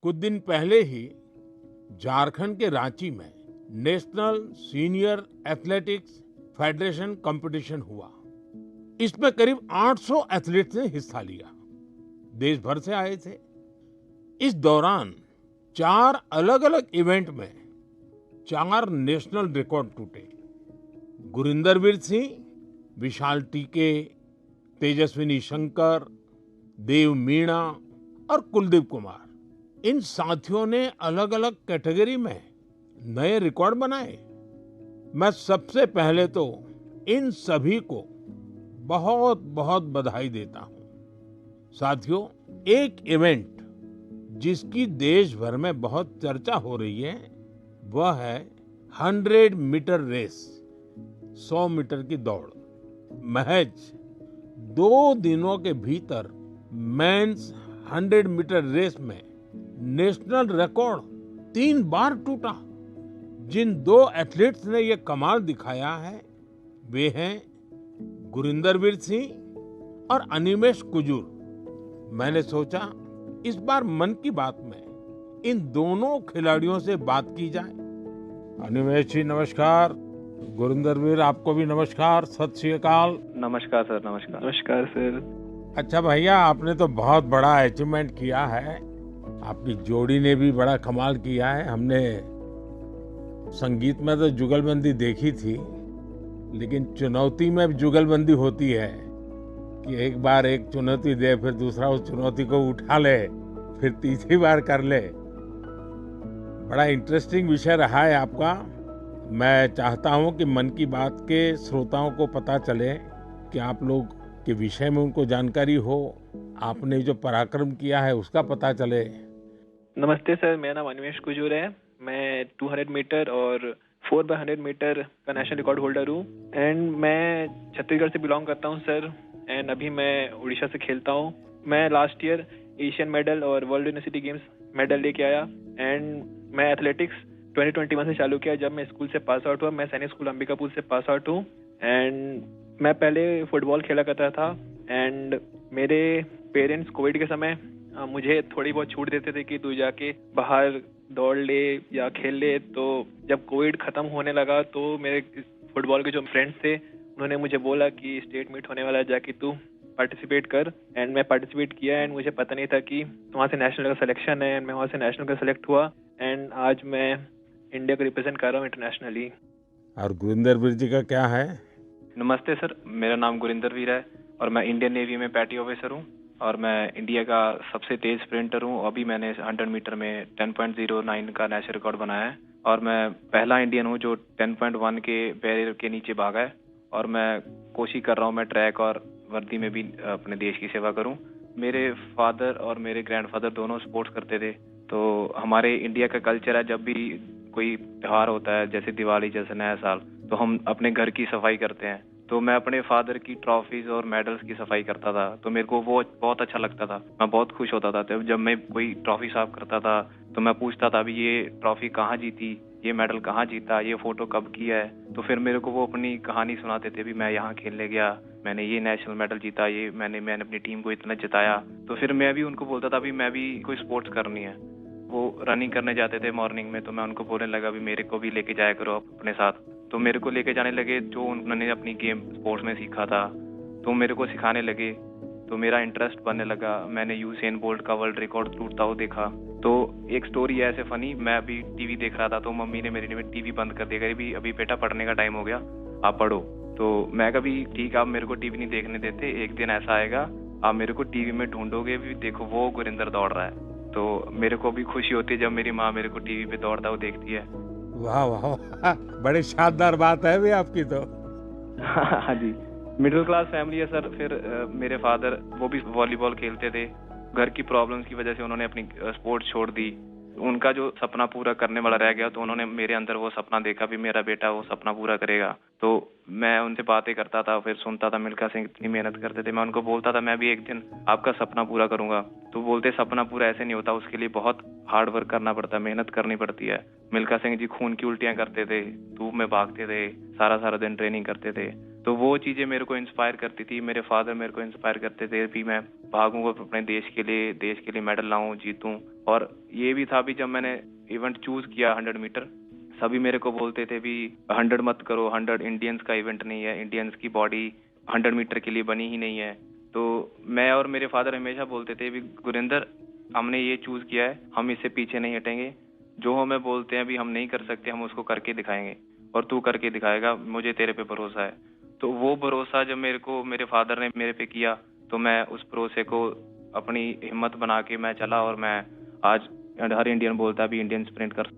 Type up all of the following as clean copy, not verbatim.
कुछ दिन पहले ही झारखंड के रांची में national senior athletics federation competition हुआ। इसमें करीब 800 एथलीट्स ने हिस्सा लिया। देश भर से आए थे। इस दौरान 4 अलग-अलग इवेंट में 4 नेशनल रिकॉर्ड टूटे। गुरिंदरवीर सिंह, विशाल टीके, तेजस्विनी शंकर, देव मीणा और कुलदीप कुमार, इन साथियों ने अलग-अलग कैटेगरी में नए रिकॉर्ड बनाए। मैं सबसे पहले तो इन सभी को बहुत बहुत बधाई देता हूं। साथियों, एक इवेंट जिसकी देश भर में बहुत चर्चा हो रही है, वह है 100 मीटर रेस, 100 मीटर की दौड़। महज 2 दिनों के भीतर मेंस 100 मीटर रेस में नेशनल रिकॉर्ड 3 बार टूटा। जिन 2 एथलीट्स ने ये कमाल दिखाया है, वे हैं गुरिंदरवीर सिंह और अनिमेष कुजूर। मैंने सोचा इस बार मन की बात में इन दोनों खिलाड़ियों से बात की जाए। अनिमेष जी नमस्कार, गुरिंदरवीर आपको भी नमस्कार, सत श्री अकाल। नमस्कार सर। नमस्कार। नमस्कार सर। अच्छा भैया, आपने तो बहुत बड़ा अचीवमेंट किया है। आपकी जोड़ी ने भी बड़ा कमाल किया है। हमने संगीत में तो जुगलबंदी देखी थी, लेकिन चुनौती में जुगलबंदी होती है कि एक बार एक चुनौती दे, फिर दूसरा उस चुनौती को उठा ले, फिर तीसरी बार कर ले। बड़ा इंटरेस्टिंग विषय रहा है आपका। मैं चाहता हूं कि मन की बात के श्रोताओं को पता चले कि आप लोग के विषय में उनको जानकारी हो, आपने जो पराक्रम किया है उसका पता चले। नमस्ते सर, मेरा नाम अनिमेष कुजूर है। मैं 200 मीटर और 4x100 मीटर का नेशनल रिकॉर्ड होल्डर हूँ। एंड मैं छत्तीसगढ़ से बिलोंग करता हूँ सर। एंड अभी मैं उड़ीसा से खेलता हूँ। मैं लास्ट ईयर एशियन मेडल और वर्ल्ड यूनिवर्सिटी गेम्स मेडल लेके आया। एंड मैं एथलेटिक्स 2021 से चालू किया, जब मैं स्कूल से पास आउट हुआ। मैं सैनिक स्कूल अंबिकापुर से पास आउट हूँ। एंड मैं पहले फुटबॉल खेला करता था। एंड मेरे पेरेंट्स कोविड के समय मुझे थोड़ी बहुत छूट देते थे कि तू जाके बाहर दौड़ ले या खेल ले। तो जब कोविड खत्म होने लगा तो मेरे फुटबॉल के जो फ्रेंड्स थे, उन्होंने मुझे बोला कि स्टेट मीट होने वाला है, जाके तू पार्टिसिपेट कर। एंड मैं पार्टिसिपेट किया। एंड मुझे पता नहीं था कि वहाँ से नेशनल का सिलेक्शन है। एंड मैं वहाँ से नेशनल का सिलेक्ट हुआ। एंड आज मैं इंडिया को रिप्रेजेंट कर रहा हूँ इंटरनेशनली। और गुरिंदरवीर जी का क्या है? नमस्ते सर, मेरा नाम गुरिंदरवीर है और मैं इंडियन नेवी में पैटी ऑफिसर हूँ और मैं इंडिया का सबसे तेज स्प्रिंटर हूँ। अभी मैंने 100 मीटर में 10.09 का नेशनल रिकॉर्ड बनाया है और मैं पहला इंडियन हूँ जो 10.1 के बैरियर के नीचे भागा है। और मैं कोशिश कर रहा हूँ मैं ट्रैक और वर्दी में भी अपने देश की सेवा करूँ। मेरे फादर और मेरे ग्रैंडफादर दोनों स्पोर्ट्स करते थे, तो हमारे इंडिया का कल्चर है, जब भी कोई त्योहार होता है जैसे दिवाली, जैसे नया साल, तो हम अपने घर की सफाई करते हैं। तो मैं अपने फादर की ट्रॉफीज और मेडल्स की सफाई करता था, तो मेरे को वो बहुत अच्छा लगता था। मैं बहुत खुश होता था जब मैं कोई ट्रॉफी साफ करता था। तो मैं पूछता था, अभी ये ट्रॉफी कहाँ जीती, ये मेडल कहाँ जीता, ये फोटो कब किया है। तो फिर मेरे को वो अपनी कहानी सुनाते थे, भी मैं यहाँ खेलने गया, मैंने ये नेशनल मेडल जीता, ये मैंने अपनी टीम को इतना जिताया। तो फिर मैं भी उनको बोलता था भी मैं भी कोई स्पोर्ट्स करनी है। वो रनिंग करने जाते थे मॉर्निंग में, तो मैं उनको बोलने लगा भी मेरे को भी लेके जाया करो अपने साथ। तो मेरे को लेके जाने लगे, जो उन्होंने अपनी गेम स्पोर्ट्स में सीखा था तो मेरे को सिखाने लगे। तो मेरा इंटरेस्ट बनने लगा। मैंने यूसेन बोल्ट का वर्ल्ड रिकॉर्ड टूटता हुआ देखा। तो एक स्टोरी है ऐसे फनी, मैं अभी टीवी देख रहा था तो मम्मी ने मेरी टीवी बंद कर दिया, कही अभी बेटा पढ़ने का टाइम हो गया, आप पढ़ो। तो मैं कभी ठीक, आप मेरे को टीवी नहीं देखने देते, एक दिन ऐसा आएगा आप मेरे को टीवी में ढूंढोगे भी, देखो वो गुरिंदर दौड़ रहा है। तो मेरे को भी खुशी होती है जब मेरी माँ मेरे को टीवी पे दौड़ता हुआ देखती है। वाह वाह, बड़ी शानदार बात है भी आपकी तो। हाँ जी, मिडिल क्लास फैमिली है सर। फिर मेरे फादर वो भी वॉलीबॉल खेलते थे। घर की प्रॉब्लम्स की वजह से उन्होंने अपनी स्पोर्ट्स छोड़ दी। उनका जो सपना पूरा करने वाला रह गया, तो उन्होंने मेरे अंदर वो सपना देखा भी मेरा बेटा वो सपना पूरा करेगा। तो मैं उनसे बातें करता था, फिर सुनता था मिल्खा सिंह इतनी मेहनत करते थे। मैं उनको बोलता था मैं भी एक दिन आपका सपना पूरा करूंगा। तो बोलते सपना पूरा ऐसे नहीं होता, उसके लिए बहुत हार्ड वर्क करना पड़ता है, मेहनत करनी पड़ती है। मिल्खा सिंह जी खून की उल्टियां करते थे, धूप में भागते थे, सारा दिन ट्रेनिंग करते थे। तो वो चीजें मेरे को इंस्पायर करती थी। मेरे फादर मेरे को इंस्पायर करते थे भी मैं भागूंगा अपने देश के लिए मेडल लाऊं, जीतूं और ये भी था भी जब मैंने इवेंट चूज किया 100 मीटर, सभी मेरे को बोलते थे भी 100 मत करो, 100 इंडियंस का इवेंट नहीं है, इंडियंस की बॉडी 100 मीटर के लिए बनी ही नहीं है। तो मैं और मेरे फादर हमेशा बोलते थे भी गुरिंदर, हमने ये चूज किया है, हम इससे पीछे नहीं हटेंगे, जो हमें बोलते हैं भी हम नहीं कर सकते, हम उसको करके दिखाएंगे और तू करके दिखाएगा, मुझे तेरे पे भरोसा है। तो वो भरोसा जब मेरे को मेरे फादर ने मेरे पे किया, तो मैं उस भरोसे को अपनी हिम्मत बना के मैं चला और मैं आज हर इंडियन बोलता है भी इंडियन स्प्रिंट कर।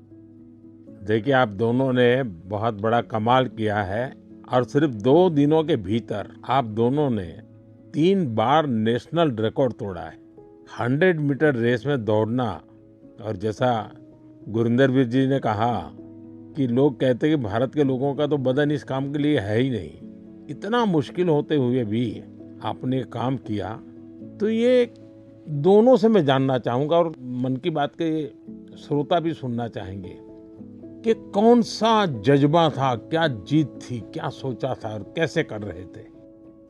देखिए, आप दोनों ने बहुत बड़ा कमाल किया है और सिर्फ 2 दिनों के भीतर आप दोनों ने 3 बार नेशनल रिकॉर्ड तोड़ा है। 100 मीटर रेस में दौड़ना, और जैसा गुरिंदर वीर जी ने कहा कि लोग कहते हैं कि भारत के लोगों का तो बदन इस काम के लिए है ही नहीं, इतना मुश्किल होते हुए भी आपने काम किया। तो ये दोनों से मैं जानना चाहूंगा और मन की बात के श्रोता भी सुनना चाहेंगे कि कौन सा जज्बा था, क्या जीत थी, क्या सोचा था और कैसे कर रहे थे?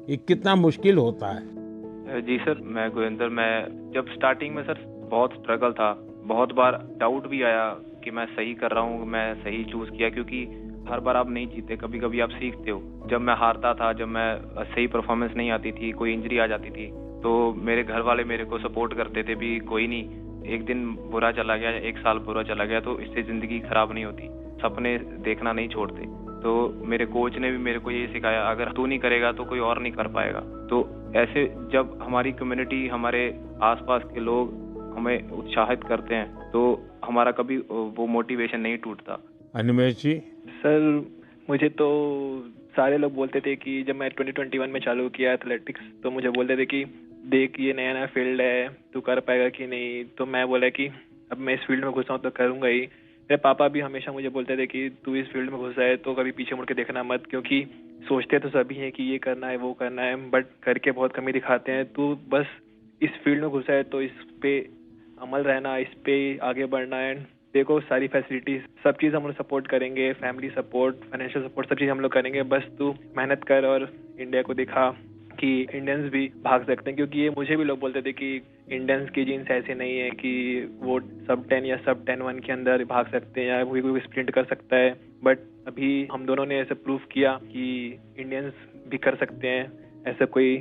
ये कितना मुश्किल होता है? जी सर, मैं गुरिंदर, मैं जब स्टार्टिंग में सर बहुत स्ट्रगल था, बहुत बार डाउट भी आया कि मैं सही कर रहा हूँ, मैं सही चूज किया, क्योंकि हर बार आप नहीं जीते, कभी कभी आप सीखते हो। जब मैं हारता था, जब मैं सही परफॉर्मेंस नहीं आती थी, कोई इंजरी आ जाती थी, तो मेरे घर वाले मेरे को सपोर्ट करते थे भी कोई नहीं, एक दिन बुरा चला गया, 1 साल बुरा चला गया तो इससे जिंदगी खराब नहीं होती, सपने देखना नहीं छोड़ते। तो मेरे कोच ने भी मेरे को ये सिखाया, अगर तू नहीं करेगा तो कोई और नहीं कर पाएगा। तो ऐसे जब हमारी कम्युनिटी, हमारे आसपास के लोग हमें उत्साहित करते हैं, तो हमारा कभी वो मोटिवेशन नहीं टूटता। अनिमेश जी? सर मुझे तो सारे लोग बोलते थे कि जब मैं 2021 में चालू किया एथलेटिक्स, तो मुझे बोलते थे कि देख ये नया नया फील्ड है, तू कर पाएगा कि नहीं। तो मैं बोला कि अब मैं इस फील्ड में घुसा हूँ तो करूँगा ही। मेरे पापा भी हमेशा मुझे बोलते थे कि तू इस फील्ड में घुसा है तो कभी पीछे मुड़ के देखना मत, क्योंकि सोचते तो सभी हैं कि ये करना है वो करना है, बट करके बहुत कमी दिखाते हैं। तू बस इस फील्ड में घुसा है तो इस पे अमल रहना, इस पे आगे बढ़ना है। देखो सारी फैसिलिटीज, सब चीज़ हम लोग सपोर्ट करेंगे, फैमिली सपोर्ट, फाइनेंशियल सपोर्ट, सब चीज़ हम लोग करेंगे, बस तू मेहनत कर और इंडिया को दिखा कि इंडियंस भी भाग सकते हैं। क्योंकि ये मुझे भी लोग बोलते थे कि इंडियंस की जीन्स ऐसे नहीं है कि वो सब 10 या सब 10-1 के अंदर भाग सकते हैं या कोई स्प्रिंट कर सकता है। बट अभी हम दोनों ने ऐसे प्रूव किया कि इंडियंस भी कर सकते हैं, ऐसा कोई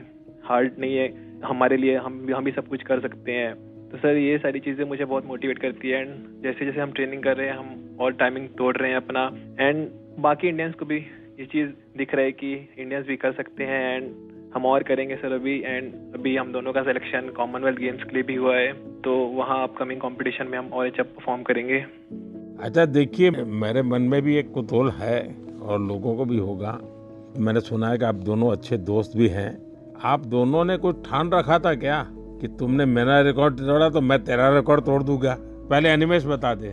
हार्ड नहीं है हमारे लिए, हम भी सब कुछ कर सकते हैं। तो सर ये सारी चीज़ें मुझे बहुत मोटिवेट करती है, एंड जैसे जैसे हम ट्रेनिंग कर रहे हैं हम और टाइमिंग तोड़ रहे हैं अपना, एंड बाकी इंडियंस को भी ये चीज़ दिख रहा है कि इंडियंस भी कर सकते हैं, एंड हम और करेंगे सर अभी। एंड अभी हम दोनों का सिलेक्शन कॉमनवेल्थ गेम्स के लिए भी हुआ है, तो वहाँ अपकमिंग कंपटीशन में हम और अच्छा परफॉर्म करेंगे। अच्छा, देखिए, मेरे मन में भी एक कुतूहल है और लोगों को भी होगा। मैंने सुना है कि आप दोनों अच्छे दोस्त भी हैं। आप दोनों ने कुछ ठान रखा था क्या कि तुमने मेरा रिकॉर्ड तोड़ा तो मैं तेरा रिकॉर्ड तोड़ दूंगा? पहले अनिमेश बता दे।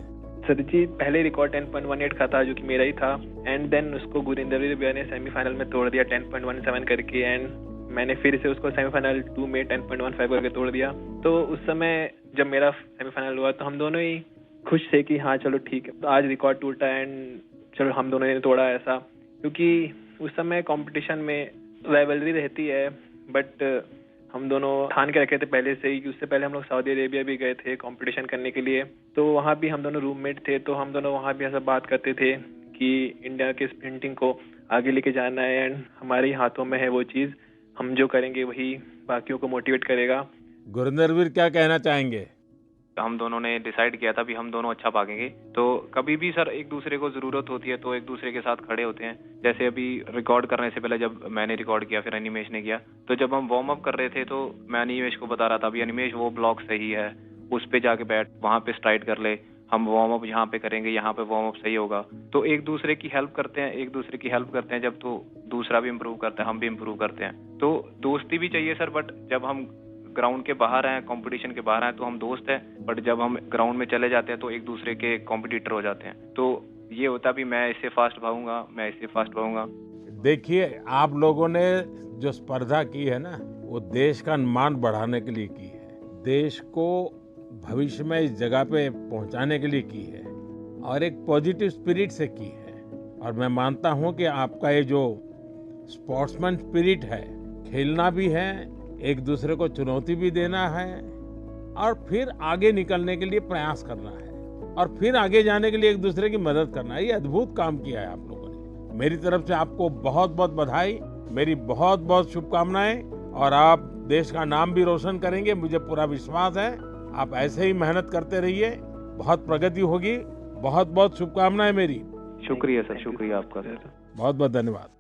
सर जी, पहले रिकॉर्ड 10.18 का था जो कि मेरा ही था, एंड देन उसको गुरिंदर भैया ने सेमीफाइनल में तोड़ दिया 10.17 करके, एंड मैंने फिर से उसको सेमीफाइनल 2 में 10.15 करके तोड़ दिया। तो उस समय जब मेरा सेमीफाइनल हुआ तो हम दोनों ही खुश थे कि हाँ चलो ठीक है, तो आज रिकॉर्ड टूटा एंड चलो हम दोनों ने तोड़ा ऐसा। क्योंकि उस समय कंपटीशन में राइवलरी रहती है, बट हम दोनों ठान के रखे थे पहले से ही कि उससे पहले हम लोग सऊदी अरेबिया भी गए थे कंपटीशन करने के लिए, तो वहाँ भी हम दोनों रूममेट थे, तो हम दोनों वहाँ भी ऐसा बात करते थे कि इंडिया के स्प्रिंटिंग को आगे लेके जाना है, एंड हमारे ही हाथों में है वो चीज़, हम जो करेंगे वही बाकियों को मोटिवेट करेगा। गुरिंदर वीर क्या कहना चाहेंगे? हम दोनों ने डिसाइड किया था भी हम दोनों अच्छा भागेंगे, तो कभी भी सर एक दूसरे को जरूरत होती है तो एक दूसरे के साथ खड़े होते हैं। जैसे अभी रिकॉर्ड करने से पहले जब मैंने रिकॉर्ड किया, फिर अनिमेश ने किया, तो जब हम वार्म अप कर रहे थे तो मैं अनिमेश को बता रहा था, अभी अनिमेश वो ब्लॉक सही है, उस पे जाके बैठ, वहाँ पे स्ट्राइड कर ले, हम वार्म अप यहाँ पे करेंगे, यहाँ पे वार्म अप सही होगा। तो एक दूसरे की हेल्प करते हैं, एक दूसरे की हेल्प करते हैं जब, तो दूसरा भी इम्प्रूव करता है, हम भी इम्प्रूव करते हैं। तो दोस्ती भी चाहिए सर, बट जब हम ग्राउंड के बाहर हैं, कंपटीशन के बाहर हैं, तो हम दोस्त हैं, बट जब हम ग्राउंड में चले जाते हैं तो एक दूसरे के कॉम्पिटिटर हो जाते हैं। तो ये होता भी मैं इससे फास्ट भागूंगा, मैं इससे फास्ट भागूंगा। देखिए, आप लोगों ने जो स्पर्धा की है ना, वो देश का मान बढ़ाने के लिए की है, देश को भविष्य में इस जगह पे पहुंचाने के लिए की है और एक पॉजिटिव स्पिरिट से की है। और मैं मानता हूं कि आपका ये जो स्पोर्ट्समैन स्पिरिट है, खेलना भी है, एक दूसरे को चुनौती भी देना है और फिर आगे निकलने के लिए प्रयास करना है और फिर आगे जाने के लिए एक दूसरे की मदद करना है। ये अद्भुत काम किया है आप लोगों ने। मेरी तरफ से आपको बहुत बहुत बधाई, मेरी बहुत बहुत शुभकामनाएं और आप देश का नाम भी रोशन करेंगे, मुझे पूरा विश्वास है। आप ऐसे ही मेहनत करते रहिए, बहुत प्रगति होगी। बहुत बहुत शुभकामनाएं मेरी। शुक्रिया सर, शुक्रिया आपका। बहुत बहुत धन्यवाद।